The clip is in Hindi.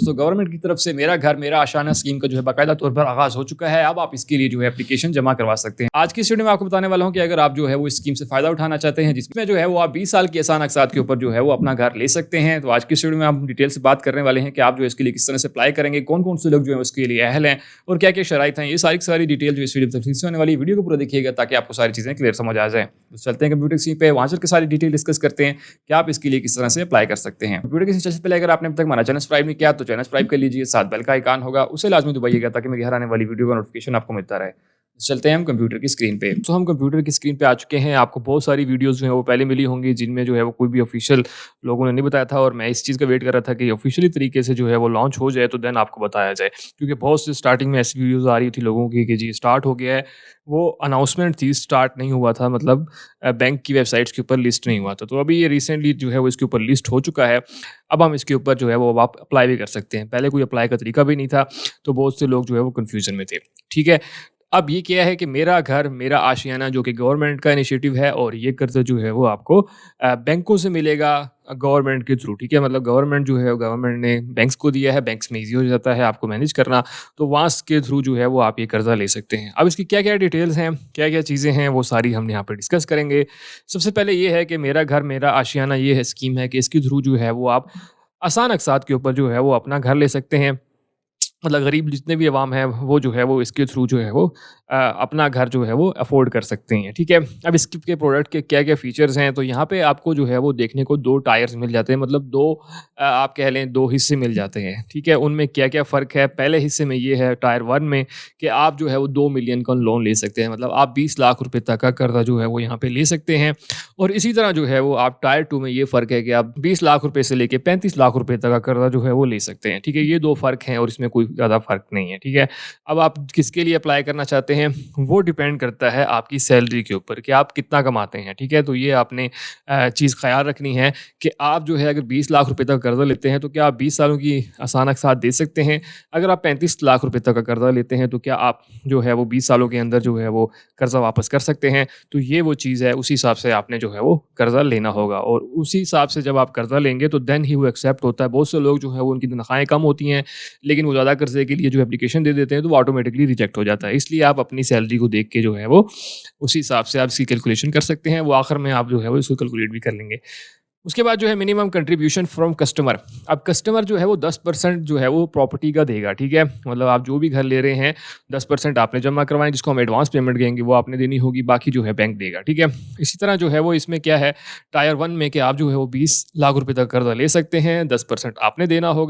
दोस्तों गवर्नमेंट की तरफ से मेरा घर मेरा आशाना स्कीम का जो है बाकायदा तौर पर आगाज़ हो चुका है। अब आप इसके लिए जो है एप्लीकेशन जमा करवा सकते हैं। आज की इस वीडियो में आपको बताने वाला हूँ कि अगर आप जो है वो इस स्कीम से फ़ायदा उठाना चाहते हैं, जिसमें जो है वो आप 20 साल की आसान अक़सात के ऊपर जो है वो अपना घर ले सकते हैं। तो आज की इस वीडियो में हम डिटेल से बात करने वाले हैं कि आप जो है इसके लिए किस तरह से अप्लाई करेंगे, कौन-कौन से लोग जो है उसके लिए अहल हैं और क्या-क्या शराइत हैं। ये सारी की सारी डिटेल जो इस वीडियो में तफसील से होने वाली, वीडियो को पूरा देखिएगा ताकि आपको सारी चीज़ें क्लियर समझ आ जाएँ। तो चलते हैं कंप्यूटर स्क्रीन पे, वहाँ चल के सारी डिटेल डिस्कस करते हैं कि आप इसके लिए किस तरह से अप्लाई कर सकते हैं। वीडियो के सबसे पहले अगर आपने अब तक हमारा चैनल सब्सक्राइब नहीं किया तो चैनल सब्सक्राइब कर लीजिए, साथ बेल का आइकन होगा उसे लाजमी दबाइएगा ताकि मेरी हर आने वाली वीडियो का नोटिफिकेशन आपको मिलता रहे। चलते हैं हम कंप्यूटर की स्क्रीन पे। तो हम कंप्यूटर की स्क्रीन पे आ चुके हैं। आपको बहुत सारी वीडियोस जो है वो पहले मिली होंगी जिनमें जो है वो कोई भी ऑफिशियल लोगों ने नहीं बताया था और मैं इस चीज़ का वेट कर रहा था कि ऑफिशियली तरीके से जो है वो लॉन्च हो जाए तो देन आपको बताया जाए, क्योंकि बहुत सी स्टार्टिंग में ऐसी वीडियोस आ रही थी लोगों की कि जी स्टार्ट हो गया है। वो अनाउंसमेंट थी, स्टार्ट नहीं हुआ था, मतलब बैंक की वेबसाइट्स के ऊपर लिस्ट नहीं हुआ था। तो अभी ये रिसेंटली जो है वो इसके ऊपर लिस्ट हो चुका है। अब हम इसके ऊपर जो है वो आप अप्लाई भी कर सकते हैं। पहले कोई अप्लाई का तरीका भी नहीं था, तो बहुत से लोग जो है वो कन्फ्यूजन में थे। ठीक है, अब ये क्या है कि मेरा घर मेरा आशियाना जो कि गवर्नमेंट का इनिशिएटिव है और ये कर्ज़ा जो है वो आपको बैंकों से मिलेगा गवर्नमेंट के थ्रू। ठीक है, मतलब गवर्नमेंट जो है गवर्नमेंट ने बैंक्स को दिया है, बैंक्स में ईज़ी हो जाता है आपको मैनेज करना, तो वहाँ के थ्रू जो है वो आप ये कर्ज़ा ले सकते हैं। अब इसकी क्या-क्या डिटेल्स हैं, क्या-क्या चीज़ें हैं, वो सारी हम यहाँ पे डिस्कस करेंगे। सबसे पहले ये है कि मेरा घर मेरा आशियाना ये है स्कीम है कि इसके थ्रू जो है वो आप आसान अक़सात के ऊपर जो है वो अपना घर ले सकते हैं। मतलब गरीब जितने भी अवाम हैं वो जो है वो इसके थ्रू जो है वो अपना घर जो है वो अफ़ोर्ड कर सकते हैं। ठीक है, अब इसके प्रोडक्ट के क्या-क्या फ़ीचर्स हैं, तो यहाँ पे आपको जो है वो देखने को 2 टायर्स मिल जाते हैं, मतलब 2 आप कह लें 2 हिस्से मिल जाते हैं। ठीक है, उनमें क्या-क्या फ़र्क है, पहले हिस्से में ये है टायर 1 में कि आप जो है वो 2 मिलियन का लोन ले सकते हैं, मतलब आप 20 लाख रुपए तक का कर्ज़ा जो है वो यहाँ पे ले सकते हैं। और इसी तरह जो है वो आप टायर 2 में ये फ़र्क है कि आप 20 लाख रुपए से लेके 35 लाख रुपए तक का कर्ज़ा जो है वो ले सकते हैं। ठीक है, ये 2 फ़र्क हैं और इसमें कोई ज़्यादा फ़र्क नहीं है। ठीक है, अब आप किसके लिए अप्लाई करना चाहते हैं वो डिपेंड करता है आपकी सैलरी के ऊपर कि आप कितना कमाते हैं। ठीक है, तो ये आपने चीज़ ख़याल रखनी है कि आप जो है अगर 20 लाख रुपए तक कर्ज़ा लेते हैं तो क्या आप 20 सालों की आसान अक़सात दे सकते हैं। अगर आप 35 लाख रुपए तक का कर्ज़ा लेते हैं तो क्या आप जो है वो 20 सालों के अंदर जो है वो कर्ज़ा वापस कर सकते हैं। तो ये वो चीज़ है, उसी हिसाब से आपने जो है वो कर्ज़ा लेना होगा और उसी हिसाब से जब आप कर्ज़ा लेंगे तो देन ही वो एक्सेप्ट होता है। बहुत से लोग जो है वो उनकी तनख़्वाहें कम होती हैं लेकिन वो ज़्यादा कर्ज़े के लिए जो एप्लीकेशन दे देते हैं तो वो ऑटोमेटिकली रिजेक्ट हो जाता है। इसलिए आप अपनी सैलरी को देख के जो है वो उसी हिसाब से आप इसकी कैलकुलेशन कर सकते हैं। वो आखिर में आप जो है वो इसको कैलकुलेट भी कर लेंगे। उसके बाद जो है मिनिमम कंट्रीब्यूशन फ्रॉम कस्टमर। अब कस्टमर जो है वो 10% जो है वो प्रॉपर्टी का देगा। ठीक है, मतलब आप जो भी घर ले रहे हैं 10% आपने जमा करवाएं, जिसको हम एडवांस पेमेंट कहेंगे वो आपने देनी होगी, बाकी जो है बैंक देगा। ठीक है, इसी तरह जो है वो इसमें क्या है टायर 1 में कि आप जो है वो 20 लाख रुपए तक कर्जा ले सकते हैं, 10% आपने देना होगा।